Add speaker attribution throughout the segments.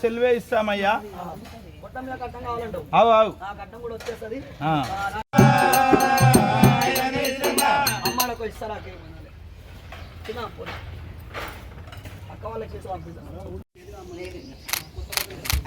Speaker 1: సెల్వే ఇస్తామయ్యా. అవు అవు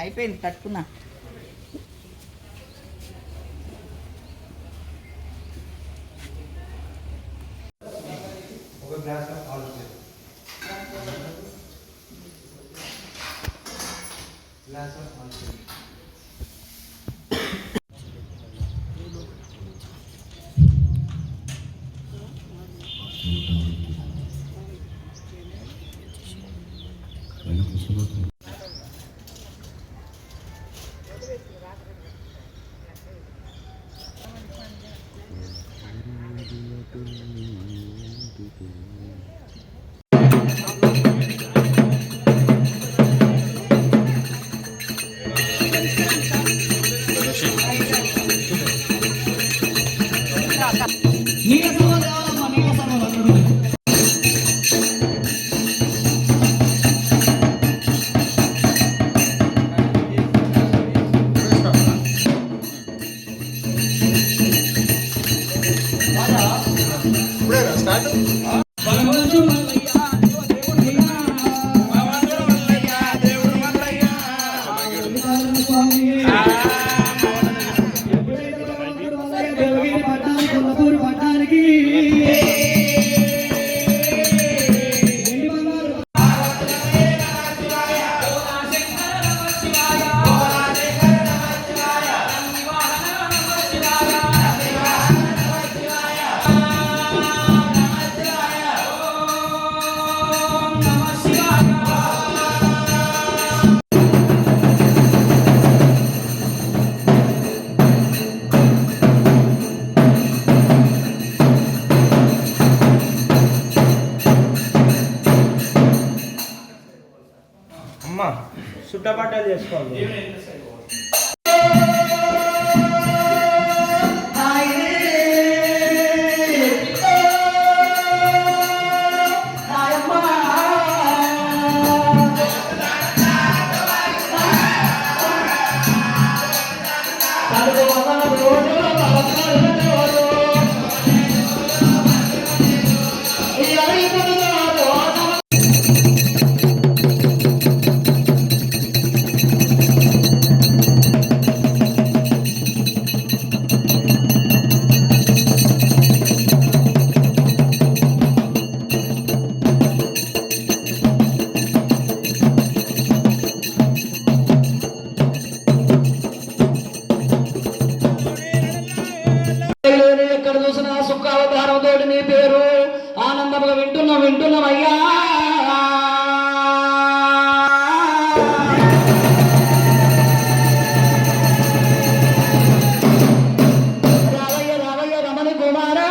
Speaker 2: అయిపోయింది కట్టుకున్నా. ఒక గ్లాస్
Speaker 3: చుట్టపట్టాలు చేసుకోవాలి.
Speaker 4: ఎక్కడ చూసినా సుఖావతారంతో నీ పేరు ఆనందంగా వింటున్నామయ్యా. రావయ్య రమణి కుమారా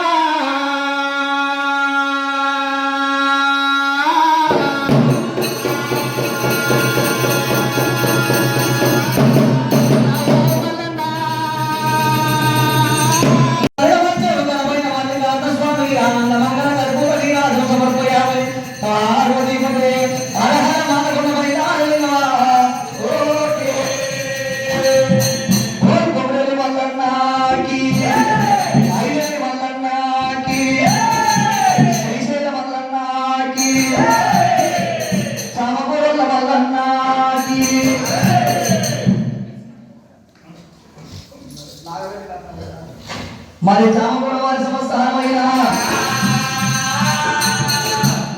Speaker 4: మరి చామగూడ వారి సంస్థానమైన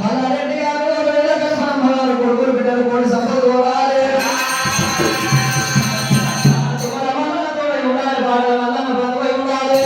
Speaker 4: మల్లారెడ్డి గారు కొడుకులు బిడ్డలు కోడి సంపద కోరాలి. ఉండాలి బాగా మల్లన్న బ్రతుకై ఉండాలి.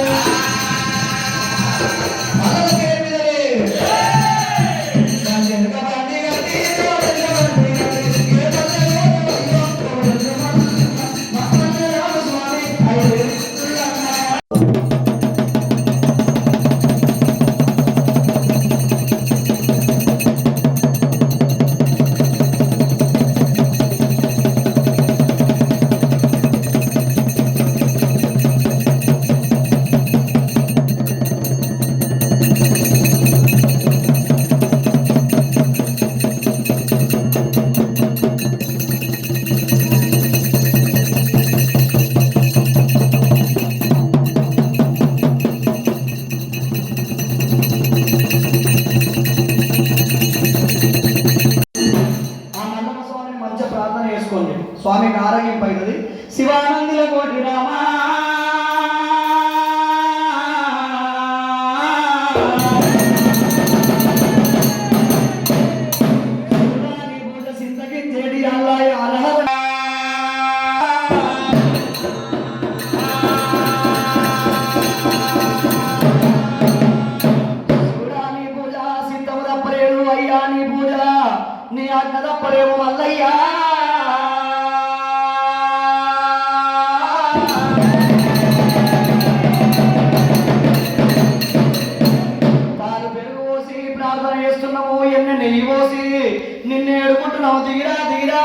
Speaker 4: ఉన్నావు దిగిరా దిగిరా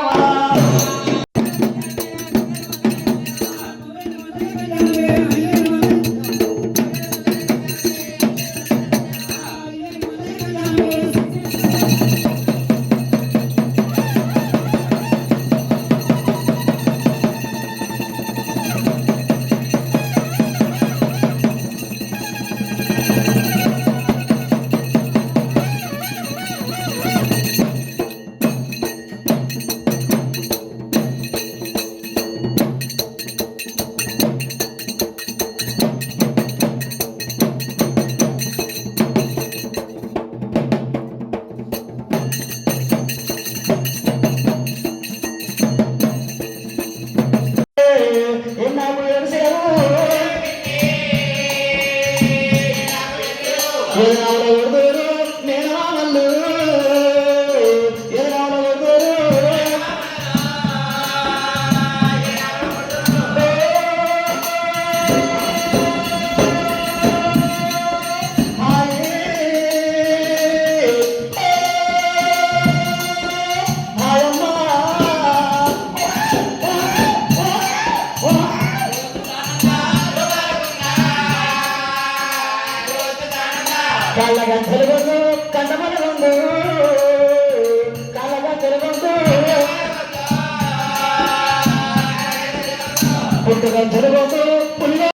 Speaker 4: కళ్ళగా తెలుగు కంటమనగుండు కళ్ళగా తెలుగు పుట్టుగా తెలుగు పుల్లి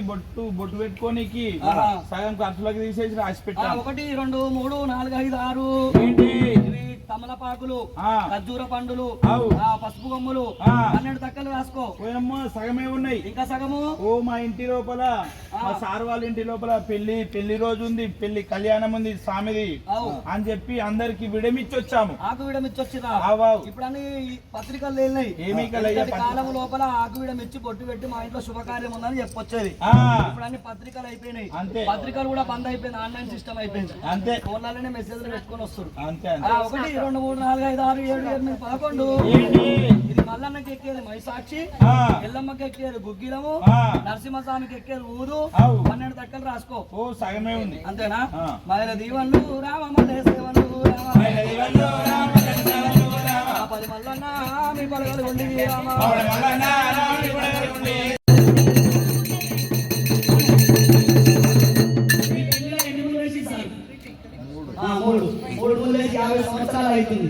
Speaker 1: బొట్టు పెట్టుకోనికి సగం ఖర్చులకు తీసేసి రాసి పెట్టా
Speaker 2: 1 2 3 4 5 6
Speaker 1: ఏంటి
Speaker 2: ఇవి తమలపాకులు ఖర్జూర పండులు పసుపు కొమ్ములు 12 తక్కలు రాసుకో
Speaker 1: పోయినమ్మా సగమే ఉన్నాయి
Speaker 2: ఇంకా సగము
Speaker 1: ఓ మా ఇంటి లోపల మా సార్ వాళ్ళ ఇంటి లోపల పెళ్లి రోజు ఉంది పెళ్లి కళ్యాణం ఉంది స్వామిది అని చెప్పి అందరికి విడమిచ్చి వచ్చాము
Speaker 2: ఆకు విడమిచ్చి వచ్చిరా ఇప్పుడు అన్ని పత్రికలు లేనాయి
Speaker 1: ఏమీ
Speaker 2: కాలం లోపల ఆకు విడమిచ్చి బొట్టు పెట్టి మా ఇంట్లో శుభకార్యం ఉందని చెప్పొచ్చేది ఇప్పుడు అన్ని పత్రికలు అయిపోయినాయి అంతే పత్రికలు కూడా బంద్ అయిపోయింది ఆన్లైన్ సిస్టమ్ అయిపోయింది
Speaker 1: అంతే
Speaker 2: ఫోన్లలోనే మెసేజ్లు పెట్టుకొని వస్తారు
Speaker 1: అంతే
Speaker 2: 1 2 3 4 5 6 7 8 11 ఇది మల్లన్నకి ఎక్కేది మైసాక్షి ఎల్లమ్మకి ఎక్కేది గుగ్గిలము నరసింహస్వామికి ఎక్కేది ఊరు 12 తక్కలు రాసుకో
Speaker 1: ఓ సగమే ఉంది
Speaker 2: అంతేనా మైల దీవన్లు రామమల్లే సేవలు పది మల్లన్న మీ పలగలు ఉండి మూడు 50 సంవత్సరాలు అవుతుంది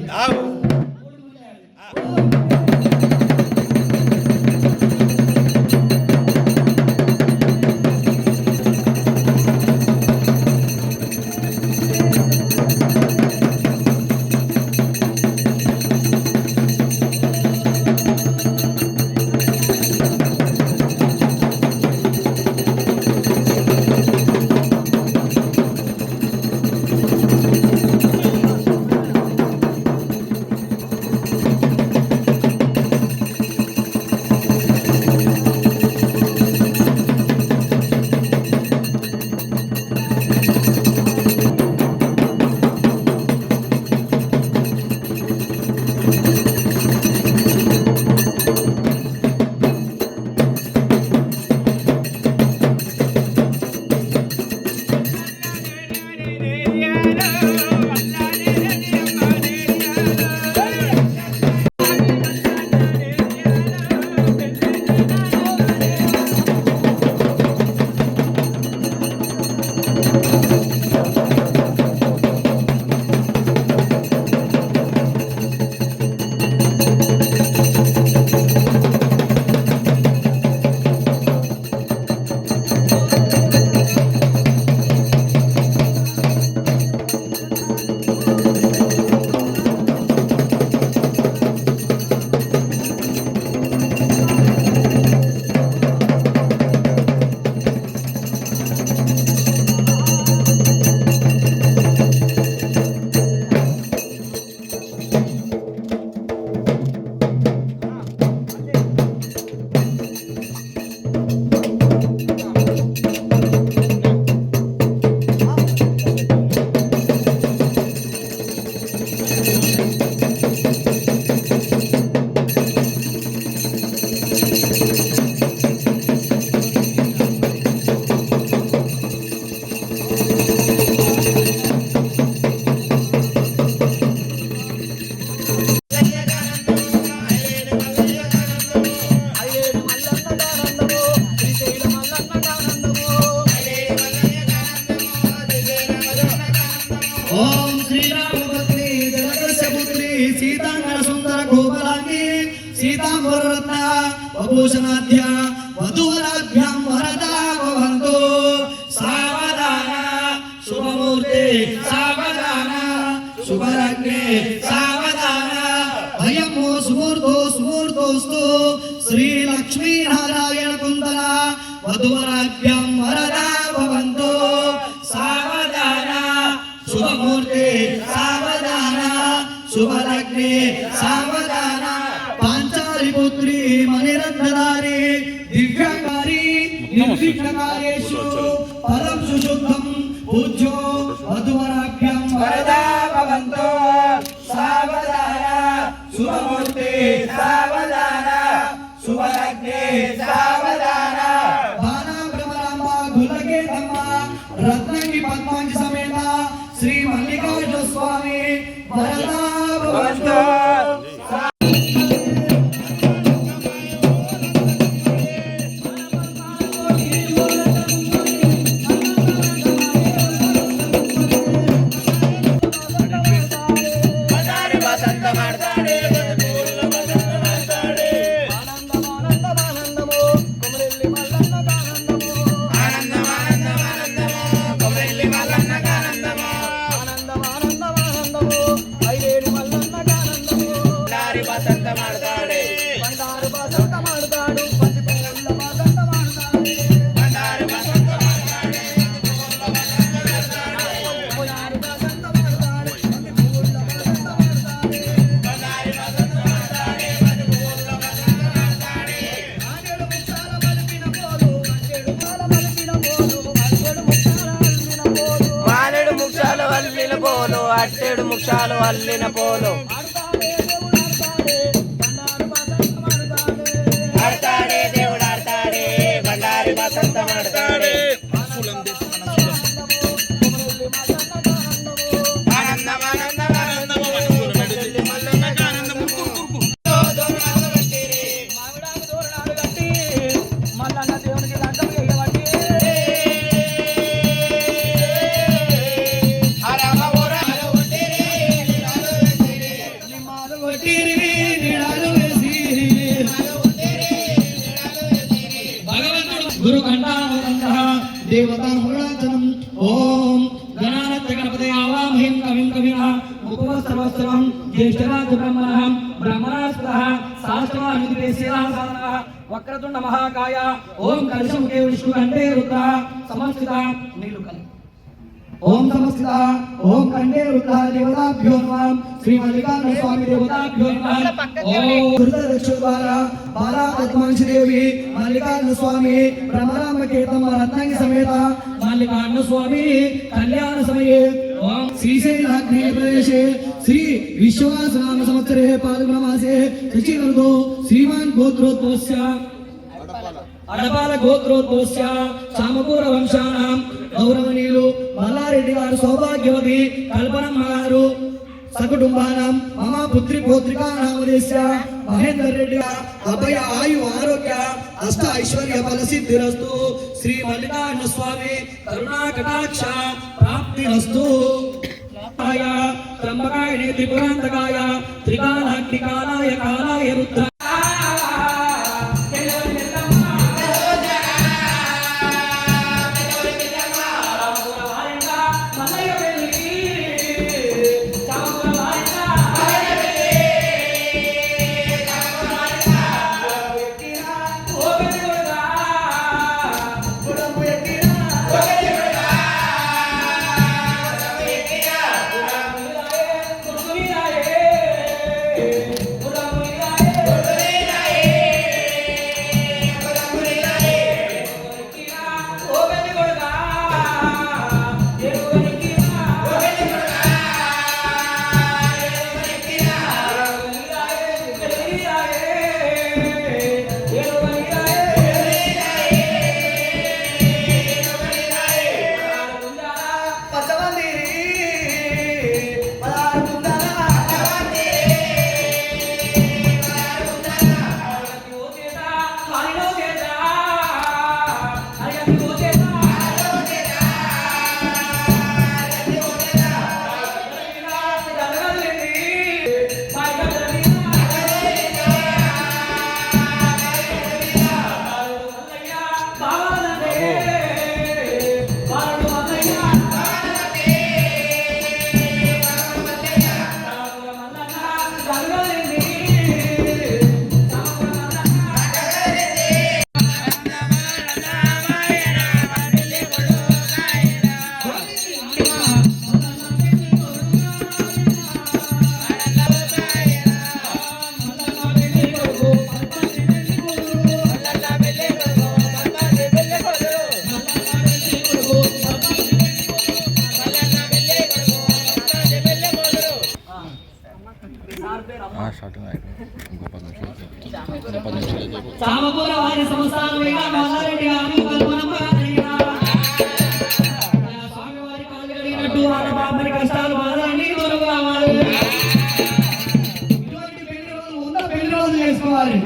Speaker 2: వభూషణాధ్య వధూవరాభ్యాం వరదా భవంతు సావధాన శుభమూర్తే సావధాన శుభలగ్నే సావధాన అయమో సుమూర్తోస్తు శ్రీ లక్ష్మీ నారాయణ కుందన వధూవరాభ్యాం వరదా భవంతు సావధాన శుభమూర్తే సావధాన శుభలగ్నే సావధాన పాంచాలి పుత్రి మణిరత్నధారి దివ్యంగారి నిర్విఘ్నకార్యేషు పరం సుశుద్ధం పూజ్యో వధూవరాభ్యాం వరదా భవంతు సావధాన శుభమూర్తే సావధాన శుభలగ్నే సావధాన బాణా భ్రమరాంబ గుల్లకేతమ్మ రత్నంగి పద్మాంగి సమేత శ్రీ మల్లికార్జున స్వామి వరదా భవంతు
Speaker 3: అట్టేడు ముక్షాలు అల్లిన పోలు ఆడతాడే దేవుడు ఆడతాడే బండారి బసంతం ఆడతాడే ఆనందం ఆనందం ఆనందం
Speaker 2: మల్లన్న దేవునికి దండం చేయబట్టి దేవతా మూలాచనం ఓం గణానాథ గణపతే ఆవామహం కవిం కవినా ఉపవస్త్రవస్త్రం జ్యేష్ఠరాజ బ్రహ్మణః బ్రహ్మణాస్పదః శాస్త్రవాహితే శిరాసనః వక్రతుండ మహాకాయ ఓం కలశముఖే విష్ణుకంఠే రుద్రః సమస్థిత నీలుకలి ఓం సమస్థిత ఓం కంఠే రుద్రః దేవతాభ్యో నమః శ్రీ మల్లికార్జున స్వామి దేవతాభ్యో నమః ఓం గురుదక్షుద్వార బాలా పద్మాంశి దేవి మల్లికార్జున స్వామి బ్రహ్మరామ కీర్తన రత్నంగి సమేత మల్లికార్జున స్వామి కళ్యాణ సమయే ఓం శ్రీశైలాగ్నేయ ప్రదేశే శ్రీ విశ్వాస నామ సంవత్సరే పాల్గొన మాసే శశివర్గో శ్రీమాన్ గోత్రోద్భవస్య అడపాల గోత్రోద్భవస్య సామకూర వంశానాం గౌరవనీయులు మల్లారెడ్డి గారు సౌభాగ్యవతి కల్పనమ్మ గారు సకుటుంబానాం మమ పుత్రి పౌత్రికా నామదేశ్య మహేందర్ రెడ్డి అభయ ఆయు ఆరోగ్య అష్ట ఐశ్వర్య ఫల సిద్ధిరస్తు శ్రీ మల్లికార్జున స్వామి కరుణా కటాక్ష ప్రాప్తిరస్తు త్రంబకాయ త్రిపురాంతకాయ త్రికాలాగ్నికాలాయ కాలాయ రుద్ర చామకూర వారి సంస్థానమైనా మల్లారెడ్డి గారి కల్పనమ్మ గారిగా స్వామి వారి కాళ్ళు కడిగినట్టు వాళ్ళ బామ్మని కష్టాలు బాధలన్నీ దూరం కావాలి. ఇటువంటి పెళ్లి రోజులు ఉందా, పెళ్లి రోజులు చేసుకోవాలి.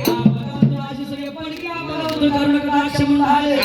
Speaker 2: భగవంతుడు ఆశీస్సులు ఎప్పటికీ ఆ భగవంతుడు కరుణ కటాక్షం ఉండాలి.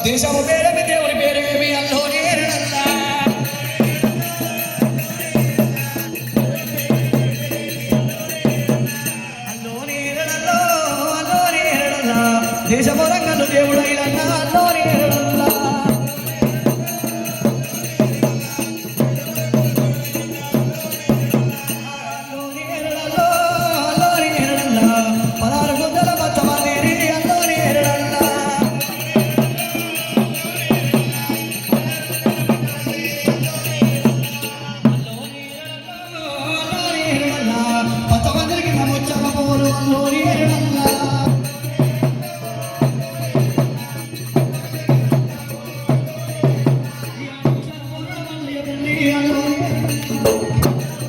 Speaker 2: దేశము పేరేమి దేవుని పేరేమి అల్లోని దేశము రంగను దేవుడైన అల్లోని Gloria